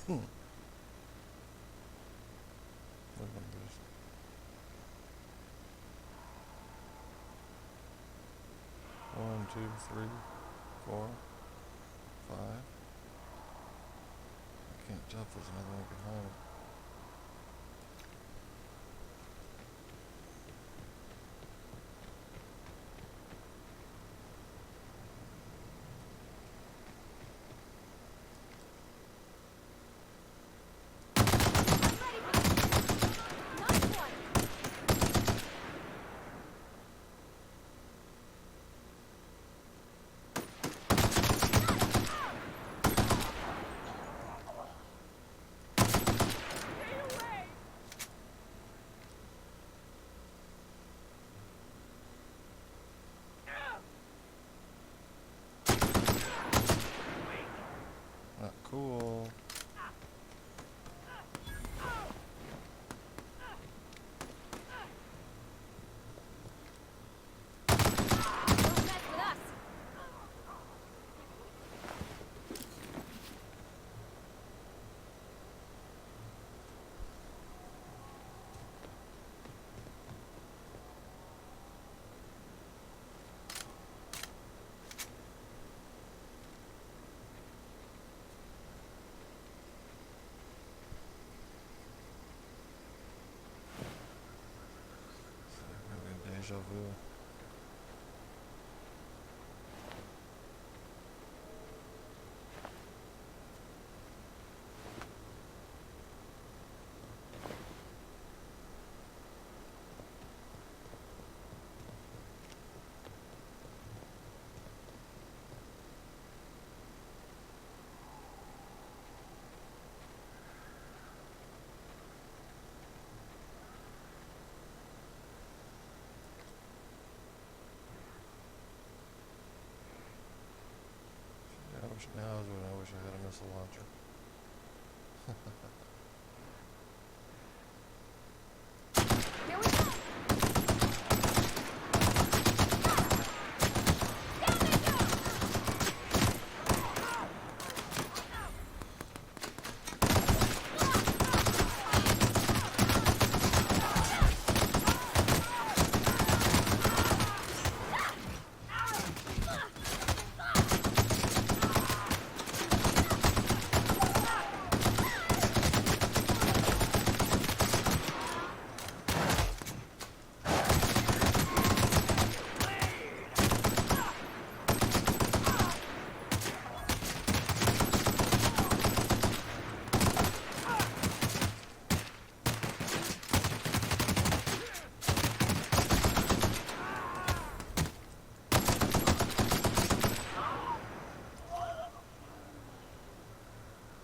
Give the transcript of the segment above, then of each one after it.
Look at this. 1, 2, 3, 4, 5. I can't tell if there's another one behind it. Not cool. Maybe deja vu. Now is when I wish I had a missile launcher. Here we go!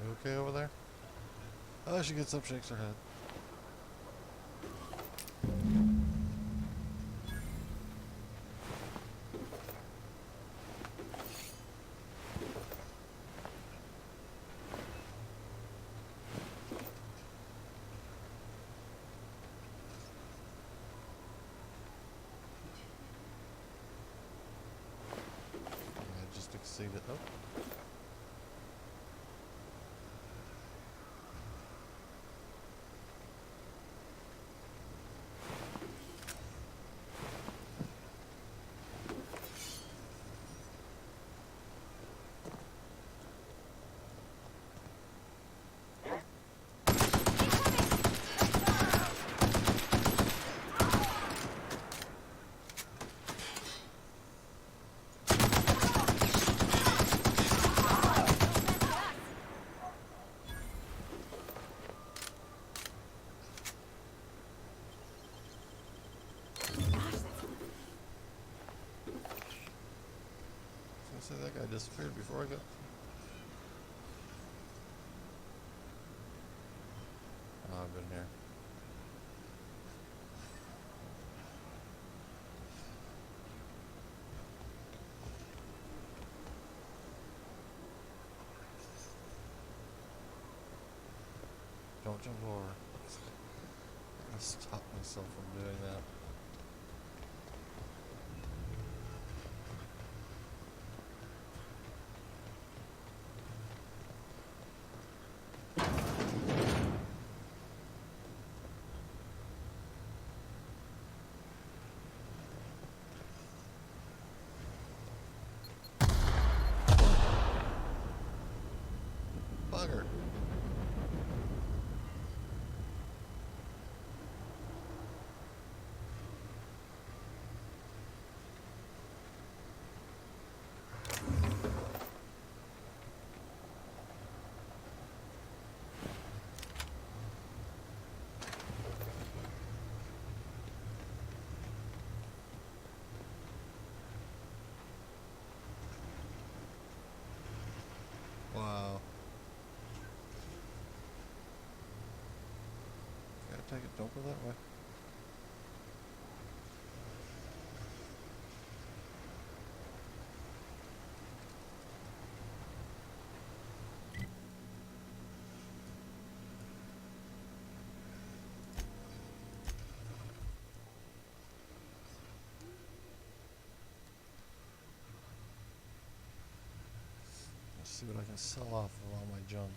You okay over there? Oh, she gets up, shakes her head. I just exceeded. Oh. Say that guy disappeared before I got. Oh, I've been here. Don't jump over. I gotta stop myself from doing that. Don't go that way. Let's see what I can sell off of all my junk.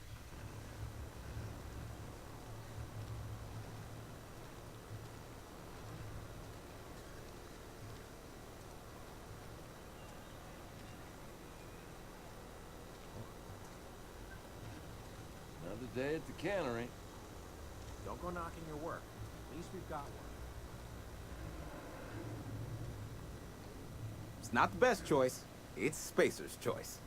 Another day at the cannery. Don't go knocking your work. At least we've got one. It's not the best choice. It's Spacer's choice.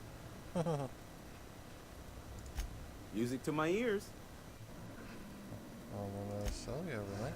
Music to my ears. I'm gonna sell you everything.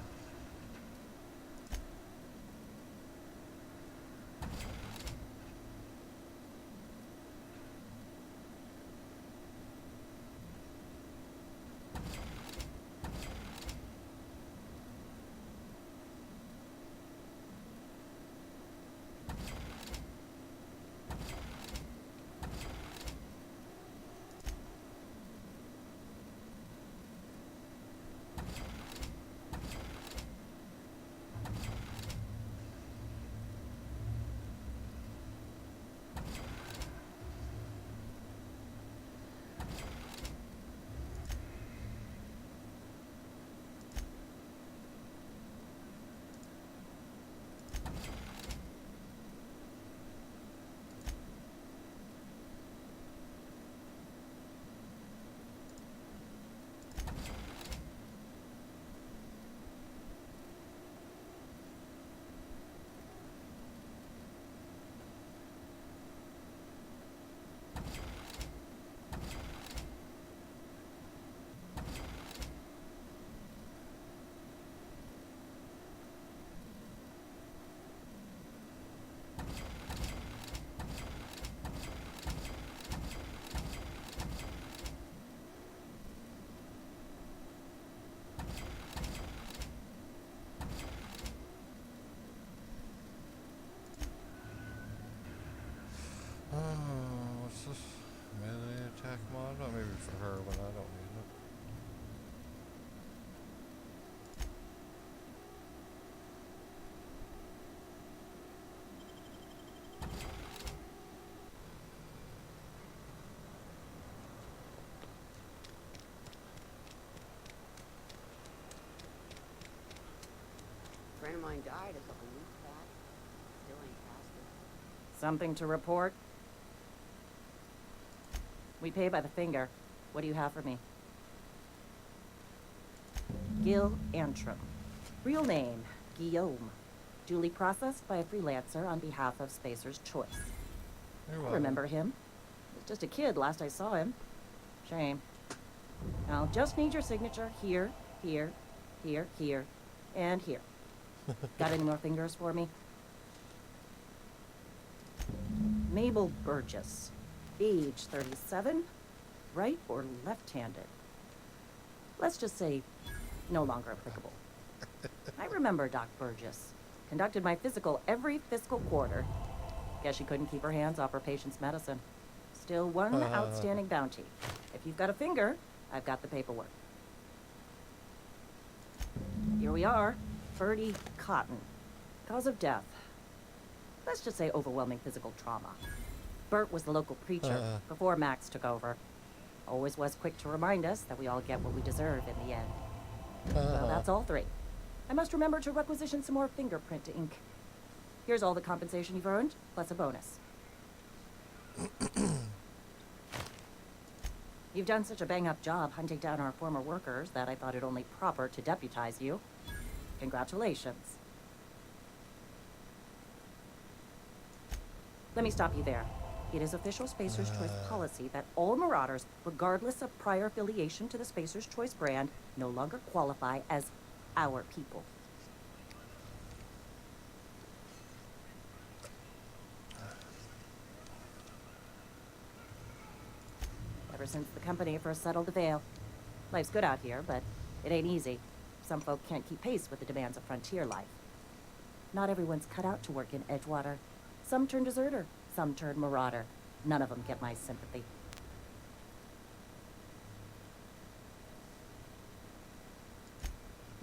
What's this? Melee attack mod? Oh, maybe for her, but I don't need it. A friend of mine died a couple weeks back. Still ain't past it. Something to report? We pay by the finger. What do you have for me? Gil Antrim. Real name, Guillaume. Duly processed by a freelancer on behalf of Spacer's Choice. You're I welcome. remember him. He was just a kid last I saw him. Shame. I'll just need your signature here, here, here, here, and here. Got any more fingers for me? Mabel Burgess. Age 37. Right or left-handed? Let's just say no longer applicable. I remember Doc Burgess. Conducted my physical every fiscal quarter. Guess she couldn't keep her hands off her patient's medicine. Still one outstanding bounty. If you've got a finger, I've got the paperwork. Here we are. Ferdy Cotton. Cause of death. Let's just say overwhelming physical trauma. Bert was the local preacher before Max took over. Always was quick to remind us that we all get what we deserve in the end. Well, that's all three. I must remember to requisition some more fingerprint ink. Here's all the compensation you've earned, plus a bonus. You've done such a bang-up job hunting down our former workers that I thought it only proper to deputize you. Congratulations. Let me stop you there. It is official Spacer's Choice policy that all Marauders, regardless of prior affiliation to the Spacer's Choice brand, no longer qualify as our people. Ever since the company first settled the Vale. Life's good out here, but it ain't easy. some folk can't keep pace with the demands of frontier life. Not everyone's cut out to work in Edgewater. Some turn deserter, some turn marauder. None of them get my sympathy.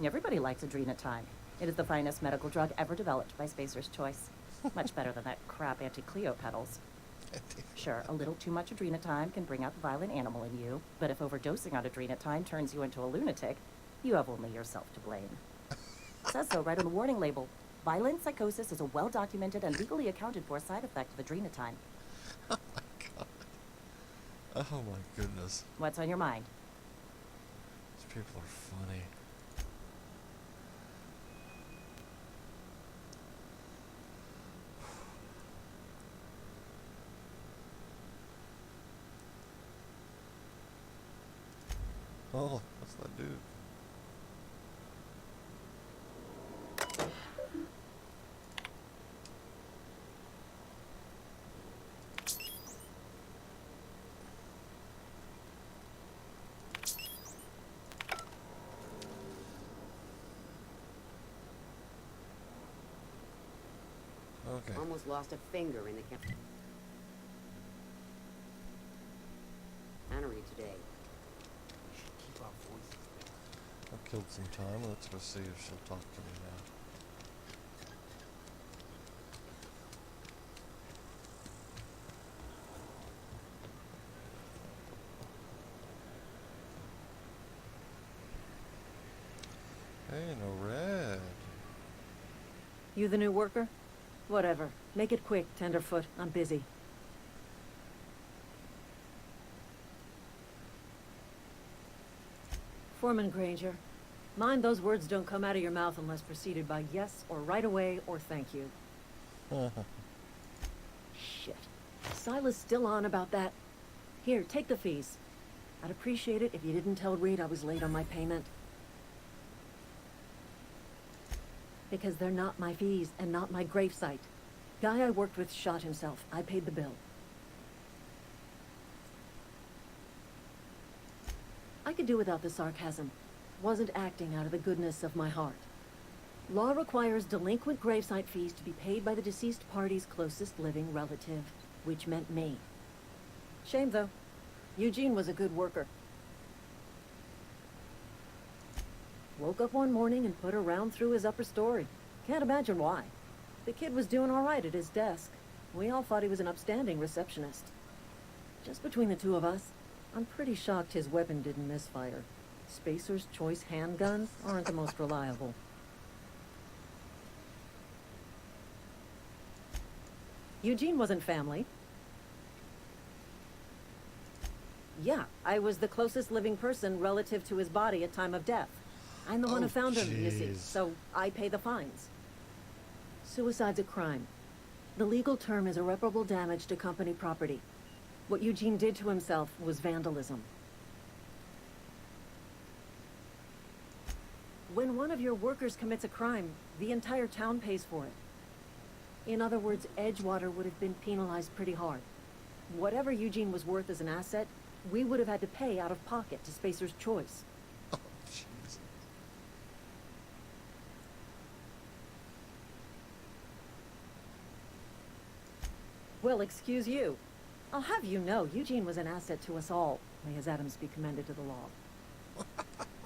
Everybody likes Adrenatime. It is the finest medical drug ever developed by Spacer's Choice. Much better than that crap Anti-Cleo pedals. Sure, a little too much Adrenatime can bring out the violent animal in you, but if overdosing on Adrenatime turns you into a lunatic, you have only yourself to blame. It says so right on the warning label. Violent psychosis is a well-documented and legally accounted for side effect of Adrenatime. Oh my god. Oh my goodness. What's on your mind? These people are funny. Oh, what's that dude? Okay. Almost lost a finger in the cannery today. We should keep our voices down. I've killed some time. Let's go see if she'll talk to me now. Hey, no red. You the new worker? Whatever. Make it quick, Tenderfoot. I'm busy. Foreman Granger. Mind those words don't come out of your mouth unless preceded by yes or right away or thank you. Shit. Silas still on about that? Here, take the fees. I'd appreciate it if you didn't tell Reed I was late on my payment. Because they're not my fees and not my gravesite. Guy I worked with shot himself. I paid the bill. I could do without the sarcasm. Wasn't acting out of the goodness of my heart. Law requires delinquent gravesite fees to be paid by the deceased party's closest living relative, which meant me. Shame, though. Eugene was a good worker. Woke up one morning and put a round through his upper story. Can't imagine why. The kid was doing all right at his desk. We all thought he was an upstanding receptionist. Just between the two of us, I'm pretty shocked his weapon didn't misfire. Spacer's Choice handguns aren't the most reliable. Eugene wasn't family. Yeah, I was the closest living person relative to his body at time of death. I'm the one who found him, you see, jeez. so I pay the fines. Suicide's a crime. The legal term is irreparable damage to company property. What Eugene did to himself was vandalism. When one of your workers commits a crime, the entire town pays for it. In other words, Edgewater would have been penalized pretty hard. Whatever Eugene was worth as an asset, we would have had to pay out of pocket to Spacer's Choice. Oh, jeez. Well, excuse you. I'll have you know, Eugene was an asset to us all. May his Adams be commended to the law.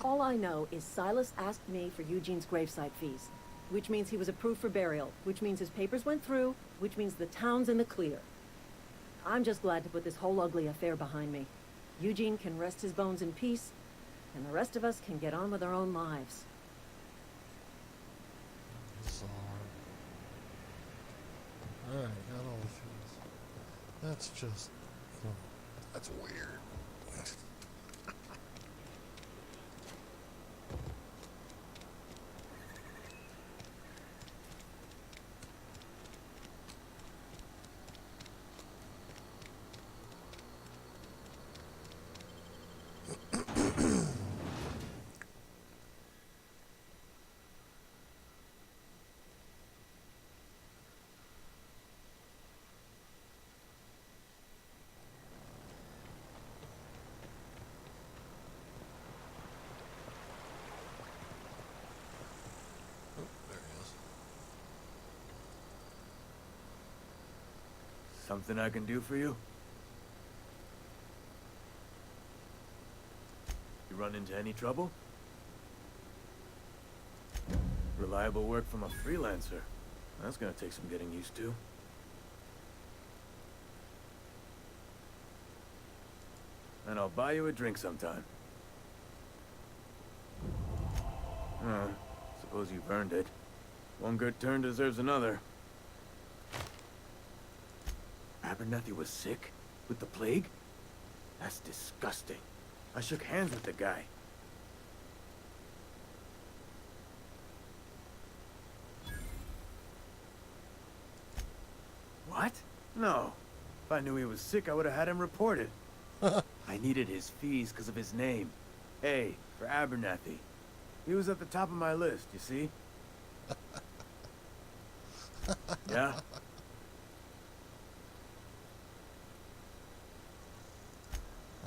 All I know is Silas asked me for Eugene's gravesite fees, which means he was approved for burial, which means his papers went through, which means the town's in the clear. I'm just glad to put this whole ugly affair behind me. Eugene can rest his bones in peace, and the rest of us can get on with our own lives. Bizarre. Alright, got all the fees. That's just... that's weird. Something I can do for you? You run into any trouble? Reliable work from a freelancer. That's gonna take some getting used to. And I'll buy you a drink sometime. Suppose you've earned it. One good turn deserves another. Abernathy was sick? With the plague? That's disgusting. I shook hands with the guy. What? No. If I knew he was sick, I would have had him reported. I needed his fees because of his name. A, for Abernathy. He was at the top of my list, you see? Yeah?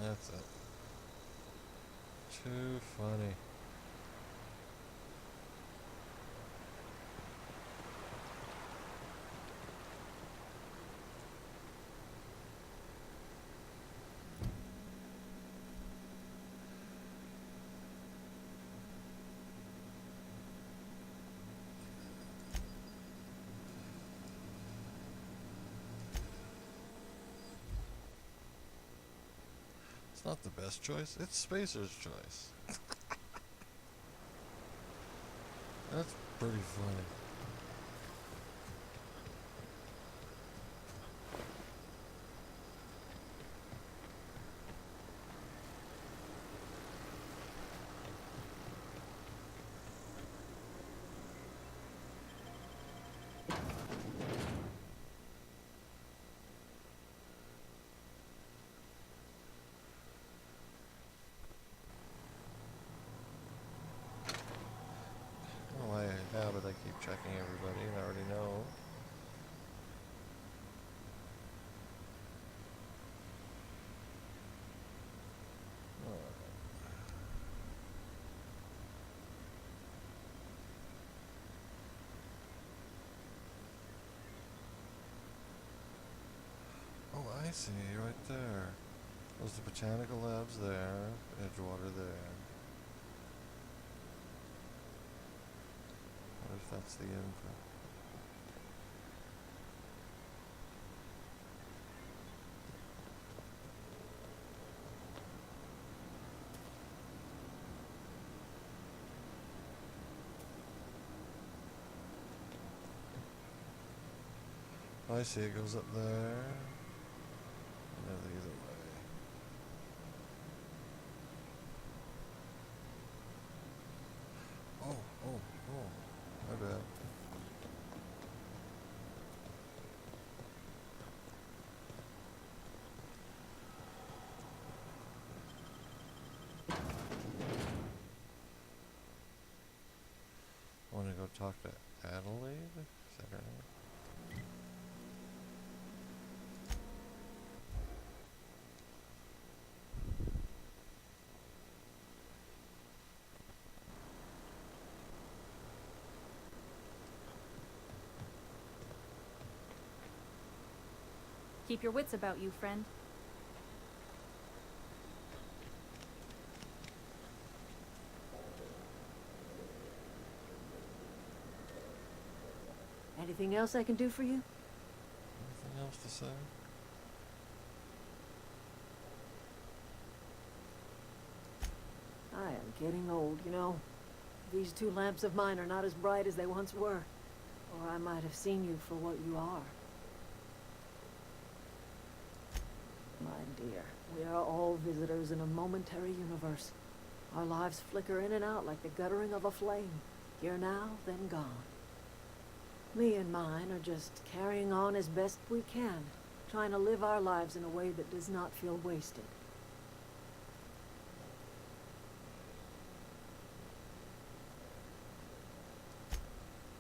That's it. Too funny. It's not the best choice, it's Spacer's choice. That's pretty funny. How did I keep checking everybody and I already know? Oh, I see, right there. There's the botanical labs there, Edgewater there. What if that's the info? I see, it goes up there. And then the other way. Oh. My bad. Want to go talk to Adelaide? Is that her name? Keep your wits about you, friend. Anything else I can do for you? Anything else to say? I am getting old, you know. These two lamps of mine are not as bright as they once were. Or I might have seen you for what you are. My dear, we are all visitors in a momentary universe. Our lives flicker in and out like the guttering of a flame. Here now, then gone. Me and mine are just carrying on as best we can, trying to live our lives in a way that does not feel wasted.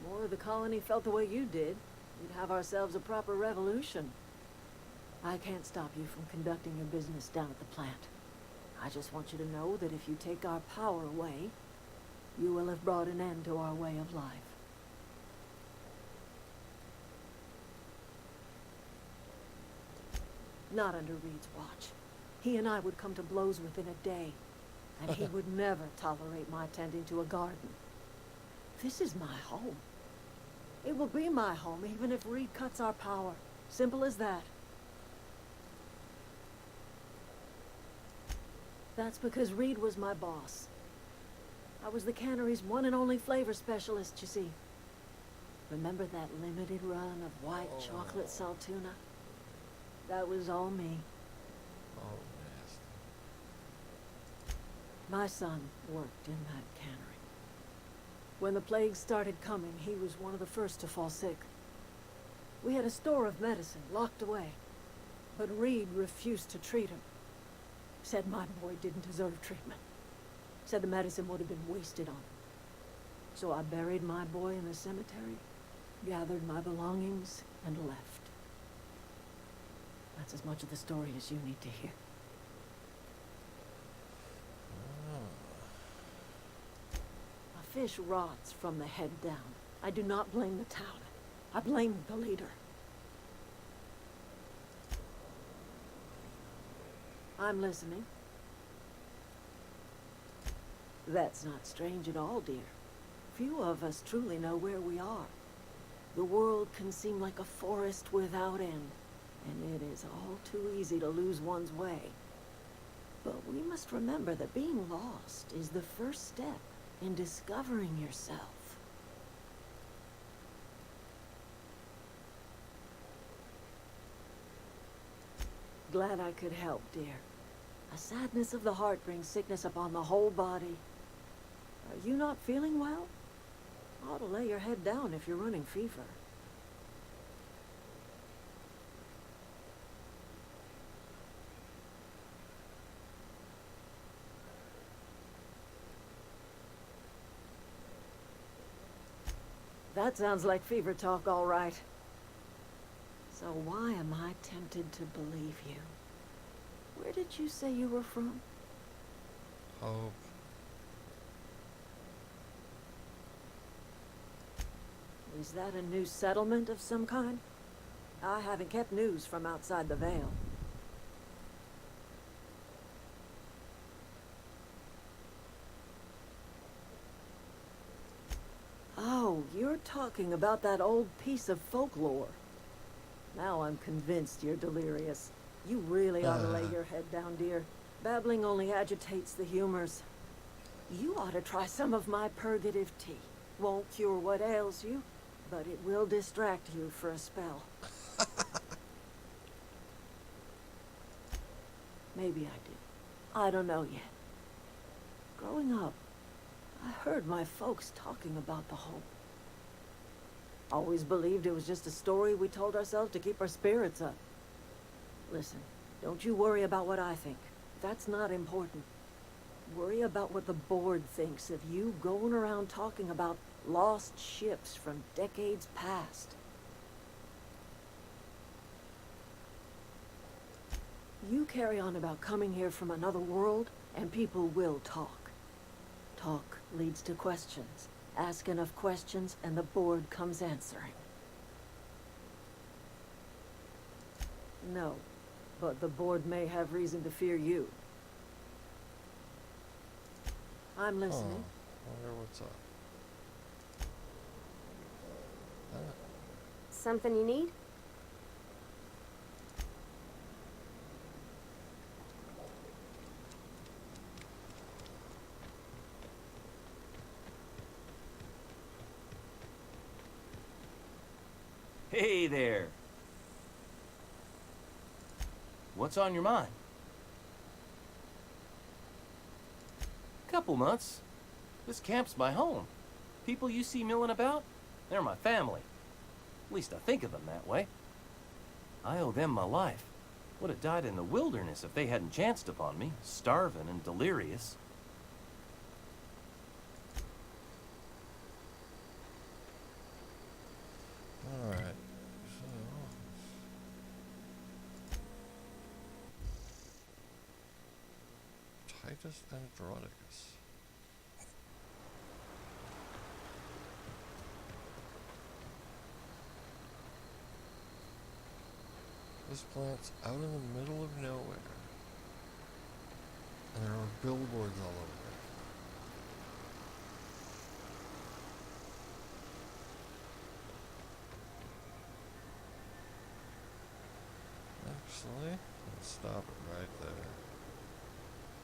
More of the colony felt the way you did, we'd have ourselves a proper revolution. I can't stop you from conducting your business down at the plant. I just want you to know that if you take our power away, you will have brought an end to our way of life. Not under Reed's watch. He and I would come to blows within a day, and he would never tolerate my tending to a garden. This is my home. It will be my home even if Reed cuts our power. Simple as that. That's because Reed was my boss. I was the cannery's one and only flavor specialist, you see. Remember that limited run of white chocolate saltuna? That was all me. Oh, nasty. My son worked in that cannery. When the plague started coming, he was one of the first to fall sick. We had a store of medicine locked away, but Reed refused to treat him. Said my boy didn't deserve treatment. Said the medicine would have been wasted on him. So I buried my boy in the cemetery, gathered my belongings, and left. That's as much of the story as you need to hear. A fish rots from the head down. I do not blame the town. I blame the leader. I'm listening. That's not strange at all, dear. Few of us truly know where we are. The world can seem like a forest without end, and it is all too easy to lose one's way. But we must remember that being lost is the first step in discovering yourself. Glad I could help, dear. A sadness of the heart brings sickness upon the whole body. Are you not feeling well? Ought to lay your head down if you're running fever. That sounds like fever talk, all right. So why am I tempted to believe you? Where did you say you were from? Hope. Is that a new settlement of some kind? I haven't kept news from outside the Vale. Oh, you're talking about that old piece of folklore. Now I'm convinced you're delirious. You really ought to lay your head down, dear. Babbling only agitates the humors. You ought to try some of my purgative tea. Won't cure what ails you, but it will distract you for a spell. Maybe I did. I don't know yet. Growing up, I heard my folks talking about the hope. Always believed it was just a story we told ourselves to keep our spirits up. Listen, don't you worry about what I think. That's not important. Worry about what the board thinks of you going around talking about lost ships from decades past. You carry on about coming here from another world, and people will talk. Talk leads to questions. Ask enough questions, and the board comes answering. No, but the board may have reason to fear you. I'm listening. Wonder what's up. Something you need? Hey there. What's on your mind? Couple months. This camp's my home. People you see milling about, they're my family. At least I think of them that way. I owe them my life. Would have died in the wilderness if they hadn't chanced upon me, starving and delirious. Alright. So Titus Andronicus. This plant's out in the middle of nowhere. And there are billboards all over it. Actually, let's stop it right there.